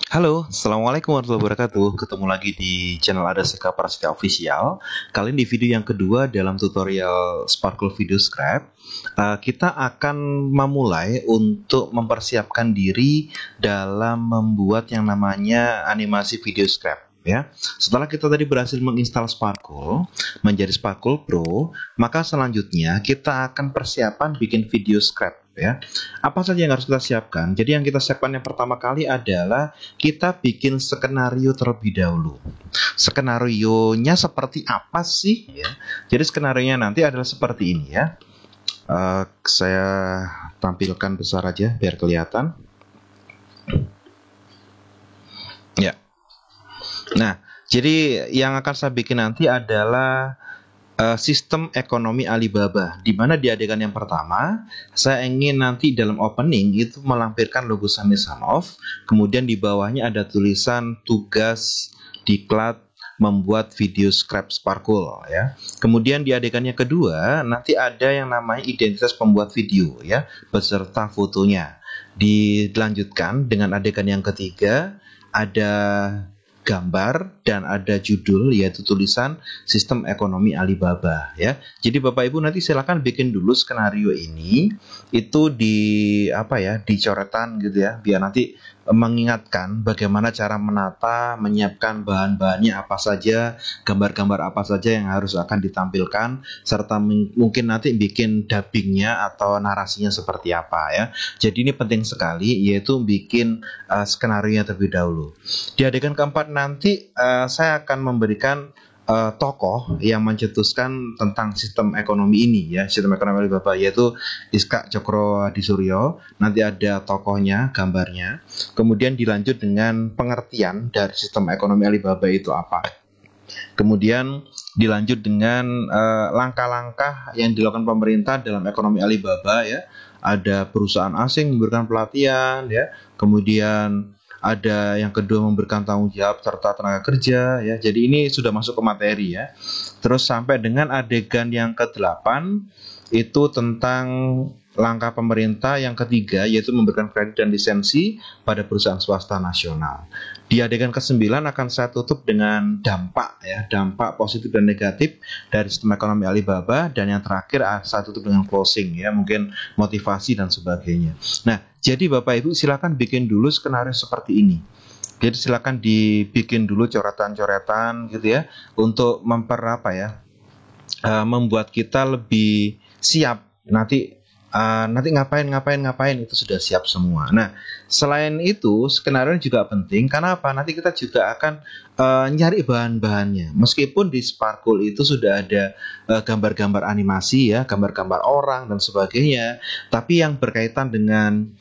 Halo, Assalamualaikum warahmatullahi wabarakatuh. Ketemu lagi di channel Adaseka Prasetya Official. Kali ini di video yang kedua dalam tutorial Sparkle Video Scrap, kita akan memulai untuk mempersiapkan diri dalam membuat yang namanya animasi video scrap. Ya, setelah kita tadi berhasil menginstal Sparkle menjadi Sparkle Pro, maka selanjutnya kita akan persiapan bikin video scrap. Ya, apa saja yang harus kita siapkan? Jadi yang kita siapkan yang pertama kali adalah kita bikin skenario terlebih dahulu. Skenarionya seperti apa sih? Ya. Jadi skenarionya nanti adalah seperti ini ya. Saya tampilkan besar aja biar kelihatan. Ya. Nah, jadi yang akan saya bikin nanti adalah sistem ekonomi Alibaba, di mana di adegan yang pertama saya ingin nanti dalam opening itu melampirkan logo Samisanov, kemudian di bawahnya ada tulisan tugas diklat membuat video scrap Sparkle ya. Kemudian di adegan yang kedua nanti ada yang namanya identitas pembuat video ya, beserta fotonya. Dilanjutkan dengan adegan yang ketiga ada gambar dan ada judul yaitu tulisan sistem ekonomi Alibaba ya. Jadi Bapak Ibu nanti silakan bikin dulu skenario ini itu di di coretan gitu ya, biar nanti mengingatkan bagaimana cara menata, menyiapkan bahan-bahannya apa saja, gambar-gambar apa saja yang harus akan ditampilkan, serta mungkin nanti bikin dubbingnya atau narasinya seperti apa ya. Jadi ini penting sekali, yaitu bikin skenario terlebih dahulu. Di adegan keempat nanti saya akan memberikan tokoh yang mencetuskan tentang sistem ekonomi ini ya, sistem ekonomi Alibaba, yaitu Iska Cokro Hadisuryo. Nanti ada tokohnya, gambarnya. Kemudian dilanjut dengan pengertian dari sistem ekonomi Alibaba itu apa. Kemudian dilanjut dengan langkah-langkah yang dilakukan pemerintah dalam ekonomi Alibaba ya. Ada perusahaan asing memberikan pelatihan ya. Kemudian ada yang kedua memberikan tanggung jawab serta tenaga kerja ya. Jadi ini sudah masuk ke materi ya. Terus sampai dengan adegan yang ke-8 itu tentang langkah pemerintah yang ketiga, yaitu memberikan kredit dan lisensi pada perusahaan swasta nasional. Di adegan ke-9 akan saya tutup dengan dampak ya, dampak positif dan negatif dari sistem ekonomi Alibaba, dan yang terakhir saya tutup dengan closing ya, mungkin motivasi dan sebagainya. Nah, jadi Bapak Ibu silakan bikin dulu skenario seperti ini. Jadi silakan dibikin dulu coretan-coretan gitu ya, untuk membuat kita lebih siap nanti ngapain itu sudah siap semua. Nah, selain itu skenario juga penting karena apa? Nanti kita juga akan nyari bahan-bahannya. Meskipun di Sparkle itu sudah ada gambar-gambar animasi ya, gambar-gambar orang dan sebagainya, tapi yang berkaitan dengan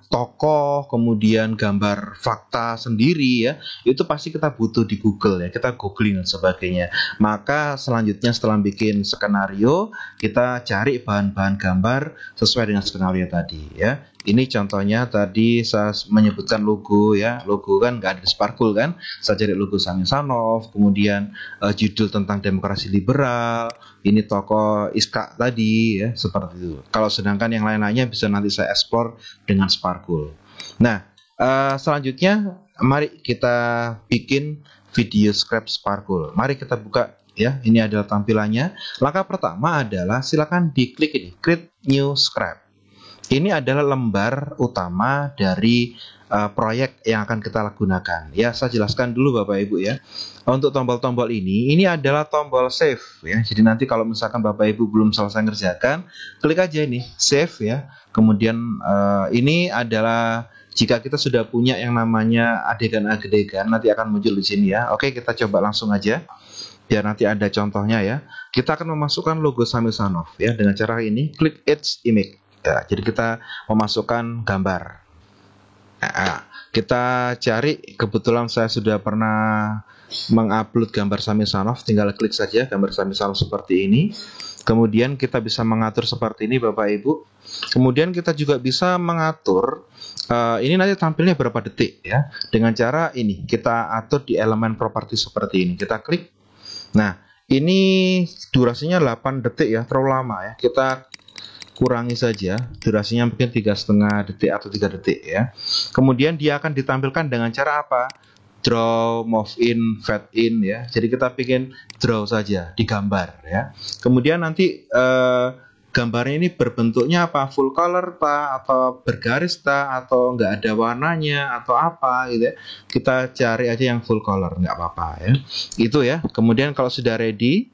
tokoh, kemudian gambar fakta sendiri ya, itu pasti kita butuh di Google ya, kita googling dan sebagainya. Maka selanjutnya setelah bikin skenario, kita cari bahan-bahan gambar sesuai dengan skenario tadi ya. Ini contohnya tadi saya menyebutkan logo ya, logo kan nggak ada di Sparkle kan, saya cari logo Samisanov, kemudian judul tentang demokrasi liberal, ini tokoh Iska tadi ya, seperti itu. Kalau sedangkan yang lain-lainnya bisa nanti saya explore dengan Sparkle. Nah, selanjutnya mari kita bikin video scrap Sparkle. Mari kita buka ya, ini adalah tampilannya. Langkah pertama adalah silakan diklik ini, create new scrap. Ini adalah lembar utama dari proyek yang akan kita gunakan. Ya, saya jelaskan dulu Bapak Ibu ya. Untuk tombol-tombol ini adalah tombol save ya. Jadi nanti kalau misalkan Bapak Ibu belum selesai ngerjakan, klik aja ini save ya. Kemudian ini adalah jika kita sudah punya yang namanya adegan-adegan, nanti akan muncul di sini ya. Oke, kita coba langsung aja biar nanti ada contohnya ya. Kita akan memasukkan logo Samisanov ya dengan cara ini, klik Add Image. Ya, jadi kita memasukkan gambar. Nah, kita cari, kebetulan saya sudah pernah mengupload gambar Samisanov, tinggal klik saja gambar Samisanov seperti ini. Kemudian kita bisa mengatur seperti ini Bapak Ibu. Kemudian kita juga bisa mengatur ini nanti tampilnya berapa detik ya. Dengan cara ini kita atur di elemen properti seperti ini. Kita klik. Nah, ini durasinya 8 detik ya, terlalu lama ya. Kita kurangi saja, durasinya mungkin 3,5 detik atau 3 detik ya. Kemudian dia akan ditampilkan dengan cara apa? Draw, move in, fade in ya. Jadi kita bikin draw saja, digambar ya. Kemudian nanti gambarnya ini berbentuknya apa? Full color atau bergaris atau nggak ada warnanya atau apa gitu ya. Kita cari aja yang full color, nggak apa-apa ya. Itu ya. Kemudian kalau sudah ready,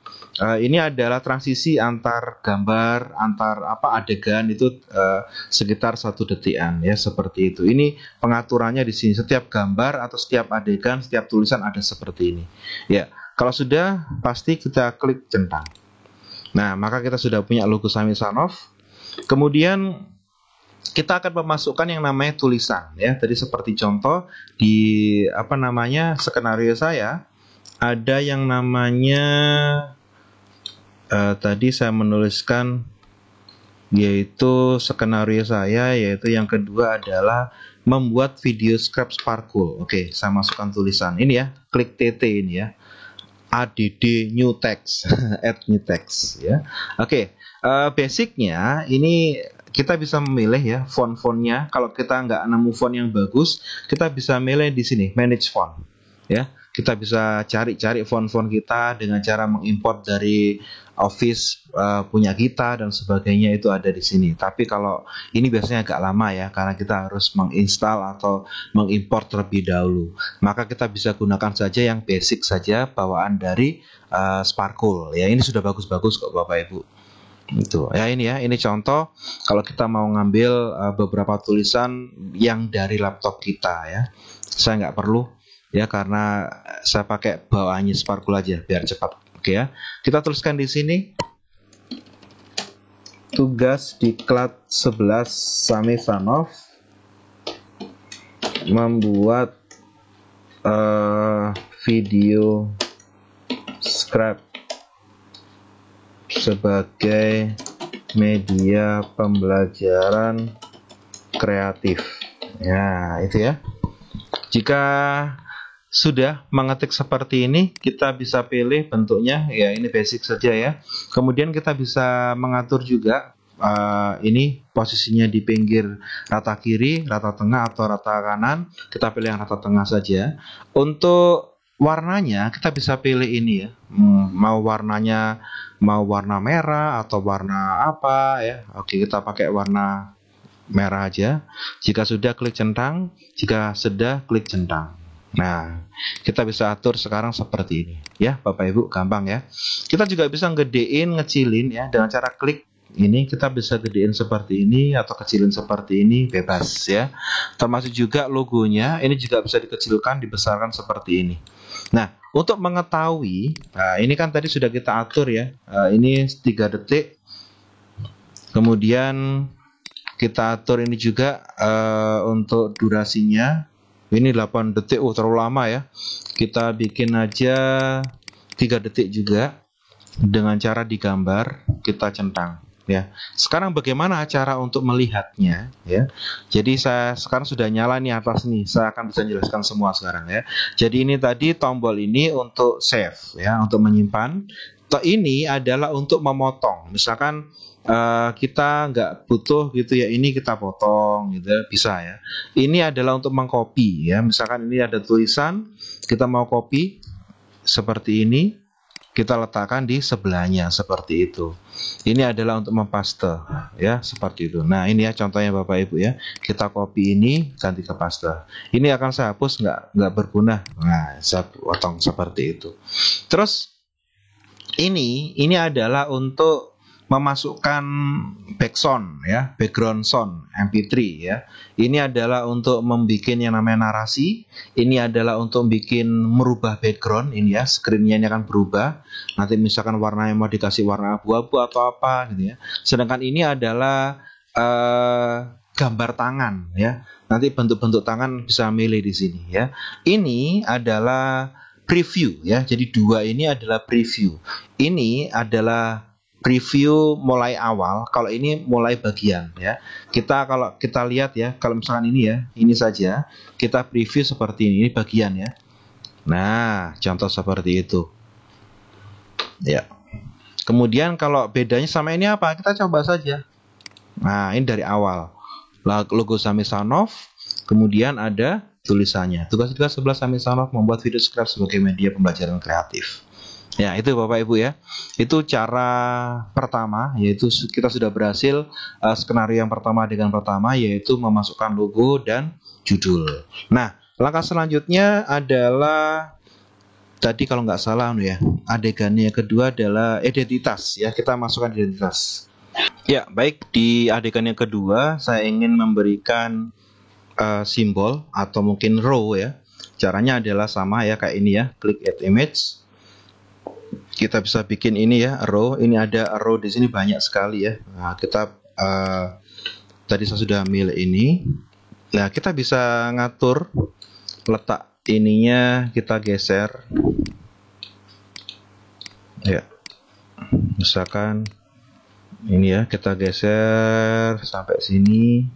ini adalah transisi antar gambar, antar adegan itu sekitar 1 detikan ya, seperti itu. Ini pengaturannya di sini. Setiap gambar atau setiap adegan, setiap tulisan ada seperti ini. Ya, kalau sudah pasti kita klik centang. Nah, maka kita sudah punya logo Sami Sanov. Kemudian kita akan memasukkan yang namanya tulisan ya. Tadi seperti contoh di skenario saya ada yang namanya tadi saya menuliskan, yaitu skenario saya, yaitu yang kedua adalah membuat video script Sparkle. Oke, saya masukkan tulisan ini ya, klik TT ini ya. add new text add new text ya. Oke, basicnya ini kita bisa memilih ya font-fontnya. Kalau kita nggak nemu font yang bagus, kita bisa milih di sini manage font ya. Kita bisa cari-cari font-font kita dengan cara mengimport dari Office punya kita dan sebagainya, itu ada di sini. Tapi kalau ini biasanya agak lama ya, karena kita harus menginstal atau mengimport terlebih dahulu. Maka kita bisa gunakan saja yang basic saja, bawaan dari Sparkle ya. Ini sudah bagus-bagus kok Bapak Ibu. Itu ya, ini ya, ini contoh kalau kita mau ngambil beberapa tulisan yang dari laptop kita ya. Saya nggak perlu ya, karena saya pakai bawaannya Sparkle aja biar cepat. Oke ya, kita tuliskan di sini tugas diklat 11 Sami Sanov membuat video script sebagai media pembelajaran kreatif. Ya, itu ya. Jika sudah mengetik seperti ini, kita bisa pilih bentuknya ya, ini basic saja ya. Kemudian kita bisa mengatur juga ini posisinya di pinggir rata kiri, rata tengah atau rata kanan. Kita pilih yang rata tengah saja. Untuk warnanya kita bisa pilih ini ya, mau warnanya mau warna merah atau warna apa ya. Oke, kita pakai warna merah aja. Jika sudah klik centang, jika sudah klik centang. Nah, kita bisa atur sekarang seperti ini ya Bapak Ibu, gampang ya. Kita juga bisa gedein, ngecilin ya dengan cara klik ini. Kita bisa gedein seperti ini atau kecilin seperti ini, bebas ya. Termasuk juga logonya, ini juga bisa dikecilkan, dibesarkan seperti ini. Nah, untuk mengetahui, ini kan tadi sudah kita atur ya, ini 3 detik. Kemudian kita atur ini juga untuk durasinya. Ini 8 detik, terlalu lama ya. Kita bikin aja 3 detik juga dengan cara digambar, kita centang ya. Sekarang bagaimana cara untuk melihatnya ya. Jadi saya sekarang sudah nyala nih atas nih. Saya akan bisa jelaskan semua sekarang ya. Jadi ini tadi tombol ini untuk save ya, untuk menyimpan. Ini adalah untuk memotong. Misalkan kita nggak butuh gitu ya, ini kita potong gitu ya, bisa ya. Ini adalah untuk mengcopy ya. Misalkan ini ada tulisan, kita mau copy seperti ini, kita letakkan di sebelahnya seperti itu. Ini adalah untuk mempaste ya, seperti itu. Nah, ini ya contohnya Bapak Ibu ya. Kita copy ini, ganti ke paste. Ini akan saya hapus, nggak berguna. Nah, saya potong seperti itu. Terus ini adalah untuk memasukkan background ya, background sound MP3 ya. Ini adalah untuk membuat yang namanya narasi. Ini adalah untuk bikin merubah background ini ya, screen-nya ini akan berubah. Nanti misalkan warnanya mau dikasih warna abu-abu atau apa gitu ya. Sedangkan ini adalah gambar tangan ya. Nanti bentuk-bentuk tangan bisa milih di sini ya. Ini adalah preview ya. Jadi dua ini adalah preview. Ini adalah preview mulai awal, kalau ini mulai bagian ya. Kalau kita lihat ya, kalau misalkan ini ya, ini saja kita preview seperti ini bagian ya. Nah, contoh seperti itu ya. Kemudian kalau bedanya sama ini apa, kita coba saja Nah, ini dari awal. Logo Samisanov, kemudian ada tulisannya. Tugas kita 11 Samisanov membuat video script sebagai media pembelajaran kreatif. Ya, itu Bapak Ibu ya. Itu cara pertama, yaitu kita sudah berhasil skenario yang pertama dengan pertama, yaitu memasukkan logo dan judul. Nah, langkah selanjutnya adalah tadi kalau nggak salah ya, adegannya kedua adalah identitas ya. Kita masukkan identitas. Ya, baik, di adegan yang kedua saya ingin memberikan simbol atau mungkin row ya. Caranya adalah sama ya, kayak ini ya. Klik add image. Kita bisa bikin ini ya, row. Ini ada row di sini banyak sekali ya. Nah, kita tadi saya sudah milih ini. Nah, kita bisa ngatur letak ininya, kita geser. Ya. Misalkan ini ya, kita geser sampai sini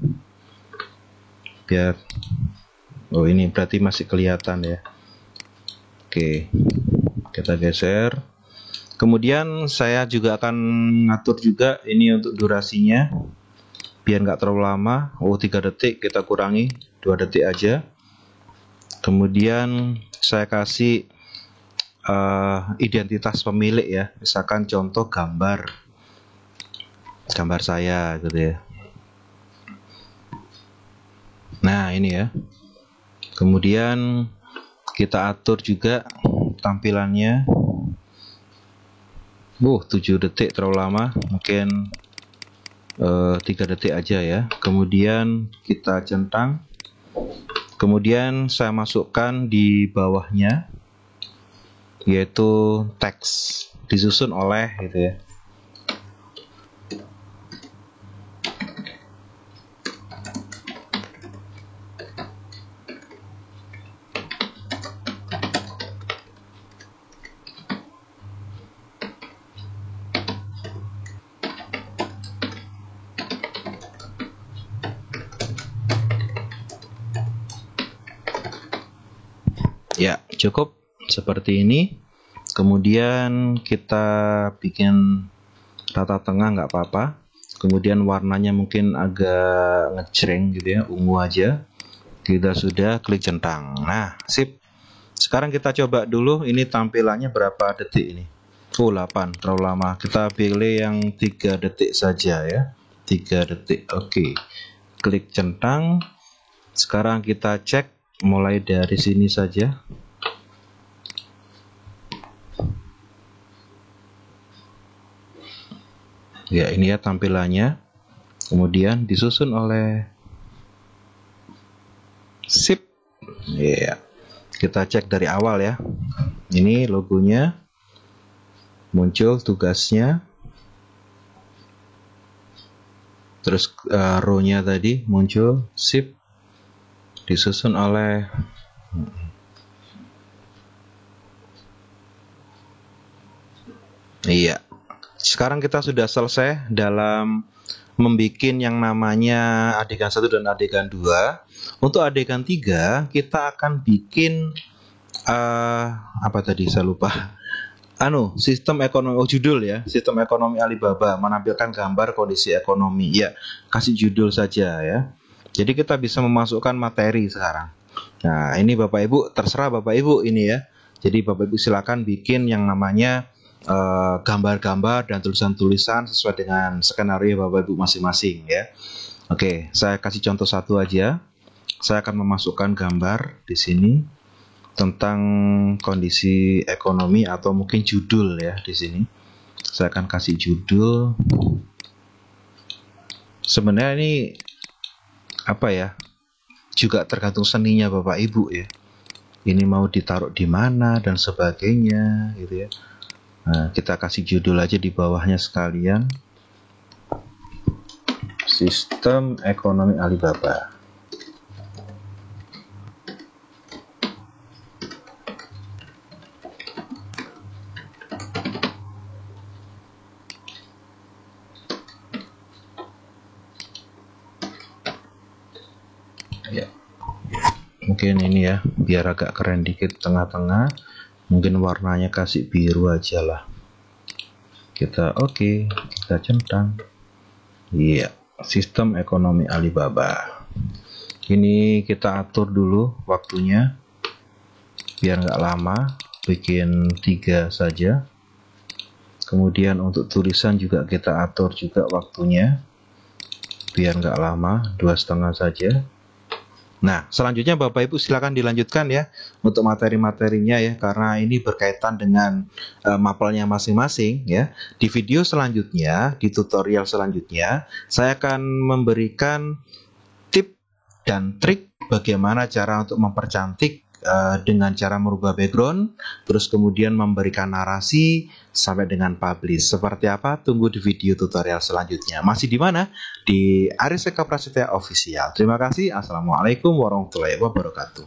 biar ini berarti masih kelihatan ya. Oke, kita geser. Kemudian saya juga akan ngatur juga ini untuk durasinya biar nggak terlalu lama. 3 detik, kita kurangi 2 detik aja. Kemudian saya kasih identitas pemilik ya, misalkan contoh gambar saya gitu ya. Nah, ini ya. Kemudian kita atur juga tampilannya. 7 detik terlalu lama, mungkin 3 detik aja ya. Kemudian kita centang. Kemudian saya masukkan di bawahnya yaitu teks disusun oleh gitu ya. Ya, cukup seperti ini. Kemudian kita bikin rata tengah, nggak apa-apa. Kemudian warnanya mungkin agak ngejreng gitu ya, ungu aja. Kita sudah klik centang. Nah, sip. Sekarang kita coba dulu ini tampilannya berapa detik ini. 8, terlalu lama. Kita pilih yang 3 detik saja ya. 3 detik. Oke. Klik centang. Sekarang kita cek mulai dari sini saja. Ya, ini ya tampilannya. Kemudian disusun oleh sip. Ya. Kita cek dari awal ya. Ini logonya. Muncul tugasnya. Terus row-nya tadi muncul, sip. Disusun oleh iya. Sekarang kita sudah selesai dalam membuat yang namanya adegan 1 dan adegan 2. Untuk adegan 3 kita akan bikin apa tadi saya lupa. Sistem ekonomi, judul ya, sistem ekonomi Alibaba menampilkan gambar kondisi ekonomi. Ya, kasih judul saja ya. Jadi kita bisa memasukkan materi sekarang. Nah, ini Bapak Ibu, terserah Bapak Ibu ini ya. Jadi Bapak Ibu silakan bikin yang namanya gambar-gambar dan tulisan-tulisan sesuai dengan skenario Bapak Ibu masing-masing ya. Oke, saya kasih contoh satu aja. Saya akan memasukkan gambar di sini tentang kondisi ekonomi atau mungkin judul ya di sini. Saya akan kasih judul. Sebenarnya ini apa ya? Juga tergantung seninya Bapak Ibu ya. Ini mau ditaruh di mana dan sebagainya gitu ya. Nah, kita kasih judul aja di bawahnya sekalian. Sistem ekonomi Alibaba. Ya. Mungkin ini ya, biar agak keren dikit tengah-tengah. Mungkin warnanya kasih biru aja lah. Kita oke, kita centang. Iya. Sistem ekonomi Alibaba. Ini kita atur dulu waktunya biar nggak lama, bikin 3 saja. Kemudian untuk tulisan juga kita atur juga waktunya biar nggak lama, 2,5 saja. Nah, selanjutnya Bapak Ibu silakan dilanjutkan ya untuk materi-materinya ya, karena ini berkaitan dengan mapelnya masing-masing ya. Di video selanjutnya, di tutorial selanjutnya, saya akan memberikan tip dan trik bagaimana cara untuk mempercantik dengan cara merubah background, terus kemudian memberikan narasi sampai dengan publish. Seperti apa? Tunggu di video tutorial selanjutnya. Masih di mana? Di Aris Eka Prasetya Official. Terima kasih. Assalamualaikum warahmatullahi wabarakatuh.